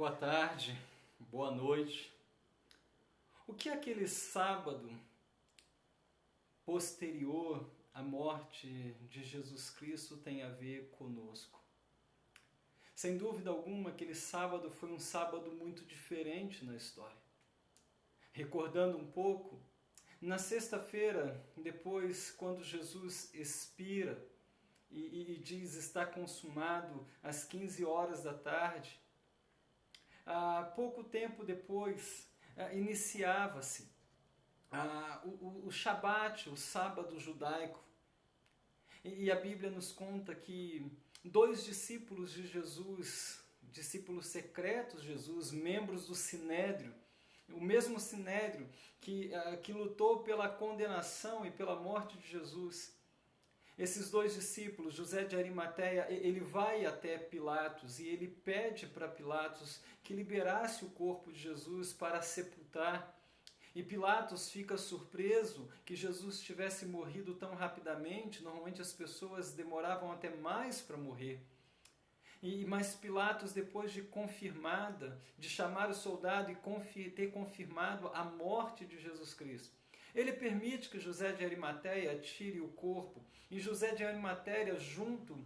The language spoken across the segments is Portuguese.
Boa tarde, boa noite. O que aquele sábado posterior à morte de Jesus Cristo tem a ver conosco? Sem dúvida alguma, aquele sábado foi um sábado muito diferente na história. Recordando um pouco, na sexta-feira, depois, quando Jesus expira e diz está consumado às 15 horas da tarde, pouco tempo depois, iniciava-se o Shabat, o sábado judaico. E a Bíblia nos conta que dois discípulos de Jesus, discípulos secretos de Jesus, membros do Sinédrio, o mesmo Sinédrio que lutou pela condenação e pela morte de Jesus. Esses dois discípulos, José de Arimateia, ele vai até Pilatos e ele pede para Pilatos que liberasse o corpo de Jesus para sepultar. E Pilatos fica surpreso que Jesus tivesse morrido tão rapidamente. Normalmente as pessoas demoravam até mais para morrer. Mas Pilatos, depois de confirmada, de chamar o soldado e ter confirmado a morte de Jesus Cristo, ele permite que José de Arimateia tire o corpo. E José de Arimateia, junto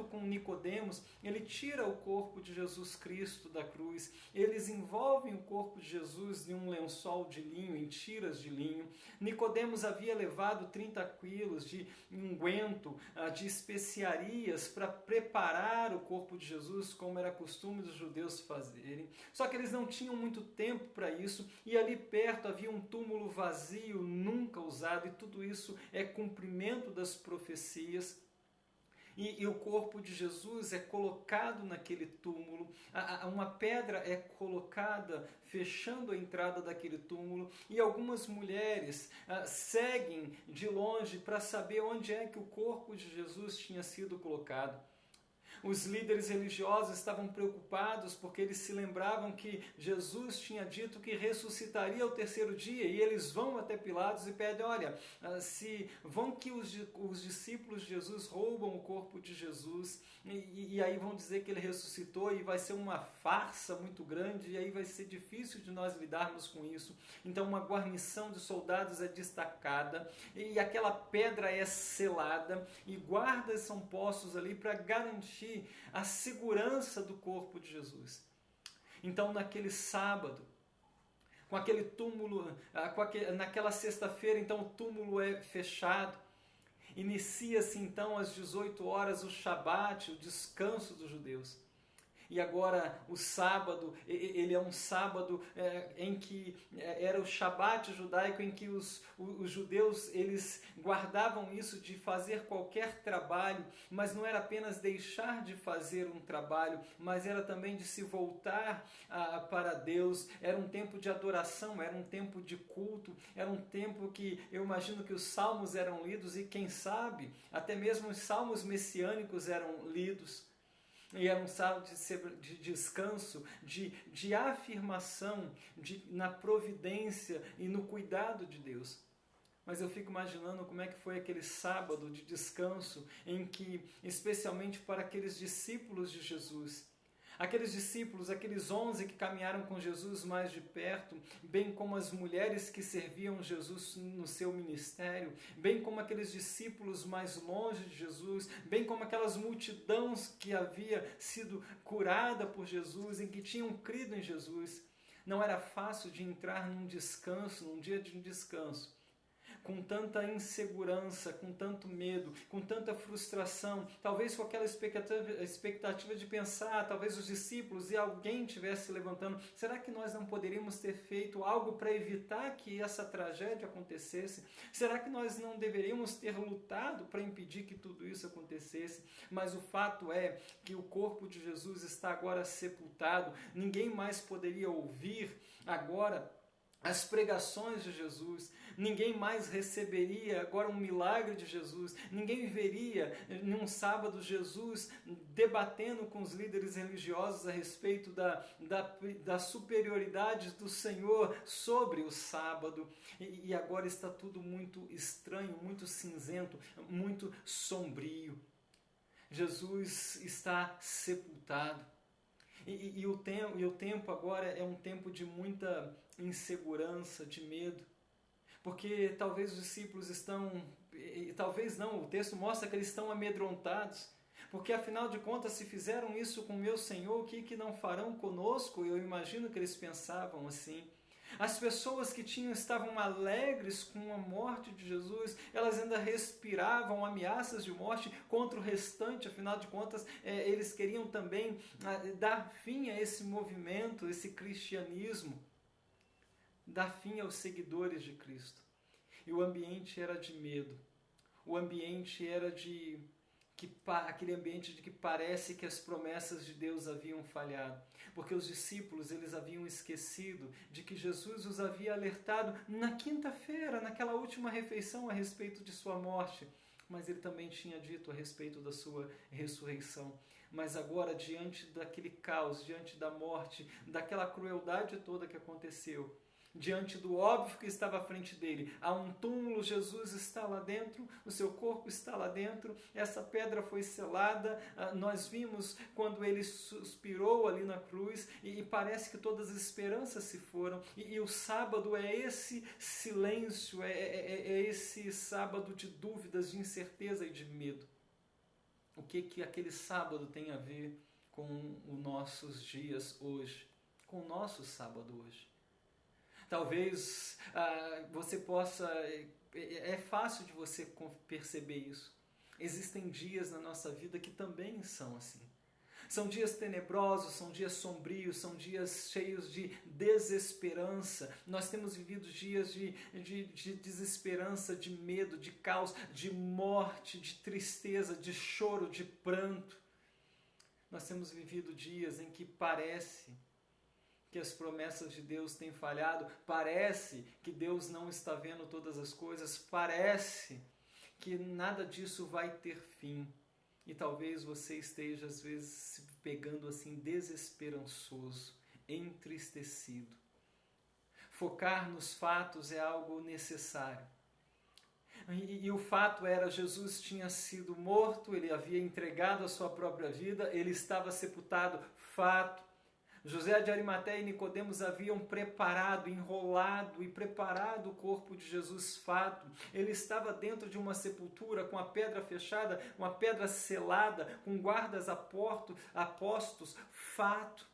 com Nicodemos, ele tira o corpo de Jesus Cristo da cruz. Eles envolvem o corpo de Jesus em um lençol de linho, em tiras de linho. Nicodemos havia levado 30 quilos de unguento, de especiarias para preparar o corpo de Jesus, como era costume dos judeus fazerem. Só que eles não tinham muito tempo para isso, e ali perto havia um túmulo vazio, nunca usado, e tudo isso é cumprimento das profecias. E o corpo de Jesus é colocado naquele túmulo, uma pedra é colocada fechando a entrada daquele túmulo, e algumas mulheres seguem de longe para saber onde é que o corpo de Jesus tinha sido colocado. Os líderes religiosos estavam preocupados porque eles se lembravam que Jesus tinha dito que ressuscitaria ao terceiro dia, e eles vão até Pilatos e pedem, olha, se vão que os discípulos de Jesus roubam o corpo de Jesus e aí vão dizer que ele ressuscitou e vai ser uma farsa muito grande, e aí vai ser difícil de nós lidarmos com isso. Então uma guarnição de soldados é destacada e aquela pedra é selada e guardas são postos ali para garantir a segurança do corpo de Jesus. Então, naquele sábado, com aquele túmulo, naquela sexta-feira, então o túmulo é fechado. Inicia-se então às 18 horas o Shabat, o descanso dos judeus. E agora o sábado, ele é um sábado em que era o Shabat judaico, em que os judeus eles guardavam isso de fazer qualquer trabalho, mas não era apenas deixar de fazer um trabalho, mas era também de se voltar para Deus. Era um tempo de adoração, era um tempo de culto, era um tempo que eu imagino que os salmos eram lidos e quem sabe, até mesmo os salmos messiânicos eram lidos. E era um sábado de descanso, de afirmação na providência e no cuidado de Deus. Mas eu fico imaginando como é que foi aquele sábado de descanso em que, especialmente para aqueles discípulos de Jesus, aqueles discípulos, aqueles 11 que caminharam com Jesus mais de perto, bem como as mulheres que serviam Jesus no seu ministério, bem como aqueles discípulos mais longe de Jesus, bem como aquelas multidões que havia sido curada por Jesus, em que tinham crido em Jesus. Não era fácil de entrar num descanso, num dia de descanso, com tanta insegurança, com tanto medo, com tanta frustração, talvez com aquela expectativa de pensar, talvez os discípulos e alguém estivesse levantando, será que nós não poderíamos ter feito algo para evitar que essa tragédia acontecesse? Será que nós não deveríamos ter lutado para impedir que tudo isso acontecesse? Mas o fato é que o corpo de Jesus está agora sepultado, ninguém mais poderia ouvir agora as pregações de Jesus, ninguém mais receberia agora um milagre de Jesus, ninguém veria num sábado Jesus debatendo com os líderes religiosos a respeito da superioridade do Senhor sobre o sábado, e agora está tudo muito estranho, muito cinzento, muito sombrio. Jesus está sepultado. E o tempo agora é um tempo de muita insegurança, de medo, porque talvez os discípulos estão, talvez não, o texto mostra que eles estão amedrontados, porque afinal de contas, se fizeram isso com meu Senhor, o que não farão conosco? Eu imagino que eles pensavam assim. As pessoas que estavam alegres com a morte de Jesus, elas ainda respiravam ameaças de morte contra o restante, afinal de contas, eles queriam também dar fim a esse movimento, esse cristianismo, dar fim aos seguidores de Cristo. E o ambiente era de medo, o ambiente era aquele ambiente de que parece que as promessas de Deus haviam falhado, porque os discípulos eles haviam esquecido de que Jesus os havia alertado na quinta-feira, naquela última refeição, a respeito de sua morte, mas ele também tinha dito a respeito da sua ressurreição. Mas agora, diante daquele caos, diante da morte, daquela crueldade toda que aconteceu, diante do óbvio que estava à frente dele, há um túmulo, Jesus está lá dentro, o seu corpo está lá dentro, essa pedra foi selada, nós vimos quando ele suspirou ali na cruz, e parece que todas as esperanças se foram, e o sábado é esse silêncio, é esse sábado de dúvidas, de incerteza e de medo. O que aquele sábado tem a ver com os nossos dias hoje, com o nosso sábado hoje? Talvez você possa... É fácil de você perceber isso. Existem dias na nossa vida que também são assim. São dias tenebrosos, são dias sombrios, são dias cheios de desesperança. Nós temos vivido dias de desesperança, de medo, de caos, de morte, de tristeza, de choro, de pranto. Nós temos vivido dias em que parece que as promessas de Deus têm falhado, parece que Deus não está vendo todas as coisas, parece que nada disso vai ter fim. E talvez você esteja, às vezes, se pegando assim desesperançoso, entristecido. Focar nos fatos é algo necessário. E o fato era, Jesus tinha sido morto, ele havia entregado a sua própria vida, ele estava sepultado, fato. José de Arimateia e Nicodemos haviam enrolado e preparado o corpo de Jesus, fato. Ele estava dentro de uma sepultura com a pedra fechada, uma pedra selada, com guardas apostos, fato.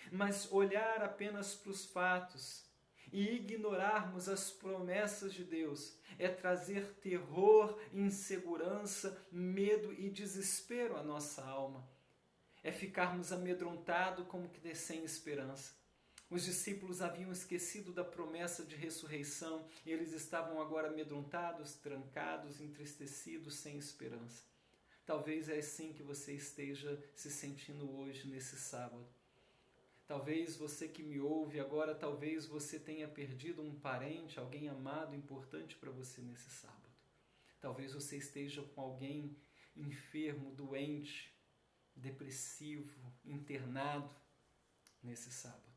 Mas olhar apenas para os fatos e ignorarmos as promessas de Deus é trazer terror, insegurança, medo e desespero à nossa alma. É ficarmos amedrontados como que sem esperança. Os discípulos haviam esquecido da promessa de ressurreição e eles estavam agora amedrontados, trancados, entristecidos, sem esperança. Talvez é assim que você esteja se sentindo hoje, nesse sábado. Talvez você que me ouve agora, talvez você tenha perdido um parente, alguém amado, importante para você nesse sábado. Talvez você esteja com alguém enfermo, doente, depressivo, internado nesse sábado.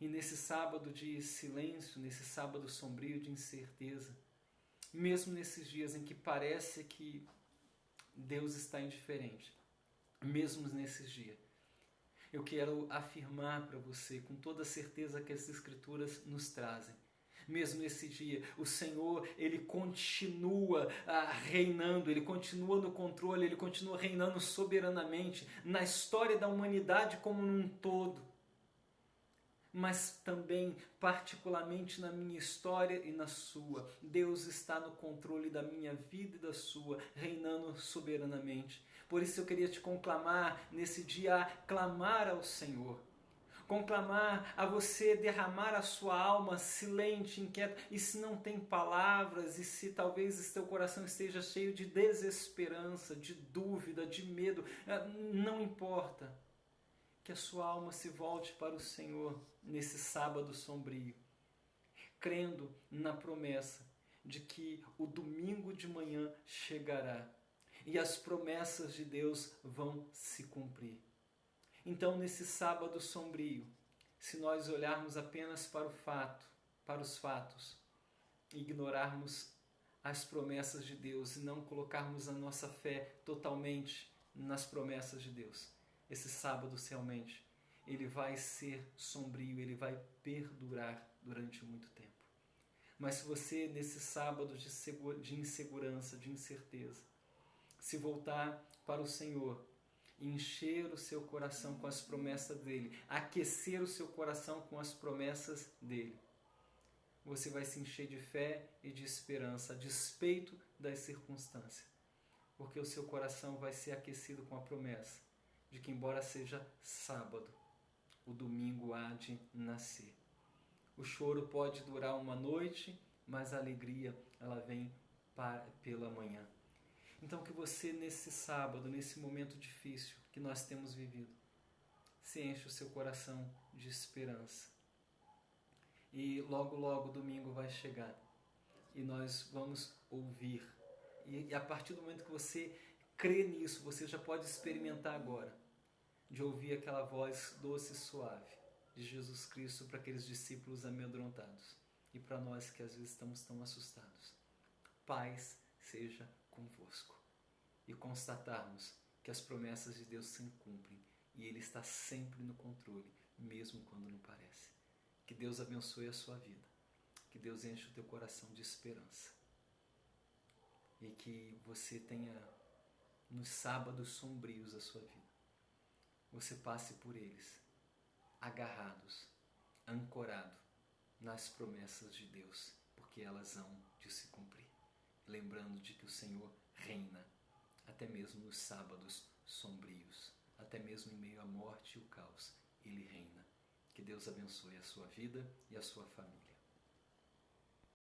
E nesse sábado de silêncio, nesse sábado sombrio de incerteza, mesmo nesses dias em que parece que Deus está indiferente, mesmo nesses dias, eu quero afirmar para você com toda a certeza que as Escrituras nos trazem. Mesmo nesse dia, o Senhor, Ele continua reinando, Ele continua no controle, Ele continua reinando soberanamente na história da humanidade como num todo. Mas também, particularmente na minha história e na sua. Deus está no controle da minha vida e da sua, reinando soberanamente. Por isso eu queria te conclamar nesse dia a clamar ao Senhor. Conclamar a você derramar a sua alma silente, inquieta, e se não tem palavras, e se talvez seu coração esteja cheio de desesperança, de dúvida, de medo, não importa. Que a sua alma se volte para o Senhor nesse sábado sombrio, crendo na promessa de que o domingo de manhã chegará e as promessas de Deus vão se cumprir. Então, nesse sábado sombrio, se nós olharmos apenas para os fatos, e ignorarmos as promessas de Deus e não colocarmos a nossa fé totalmente nas promessas de Deus, esse sábado realmente, ele vai ser sombrio, ele vai perdurar durante muito tempo. Mas se você, nesse sábado de insegurança, de incerteza, se voltar para o Senhor, encher o seu coração com as promessas dele, aquecer o seu coração com as promessas dele, você vai se encher de fé e de esperança, a despeito das circunstâncias, porque o seu coração vai ser aquecido com a promessa de que, embora seja sábado, o domingo há de nascer. O choro pode durar uma noite, mas a alegria, ela vem pela manhã. Então que você, nesse sábado, nesse momento difícil que nós temos vivido, se enche o seu coração de esperança. E logo, logo, domingo vai chegar. E nós vamos ouvir. E a partir do momento que você crê nisso, você já pode experimentar agora, de ouvir aquela voz doce e suave de Jesus Cristo para aqueles discípulos amedrontados. E para nós que às vezes estamos tão assustados. Paz seja convosco. E constatarmos que as promessas de Deus se cumprem e Ele está sempre no controle, mesmo quando não parece. Que Deus abençoe a sua vida. Que Deus enche o teu coração de esperança. E que você tenha, nos sábados sombrios da sua vida, você passe por eles, agarrados, ancorado nas promessas de Deus, porque elas hão de se cumprir. Lembrando de que o Senhor reina, até mesmo nos sábados sombrios, até mesmo em meio à morte e o caos, Ele reina. Que Deus abençoe a sua vida e a sua família.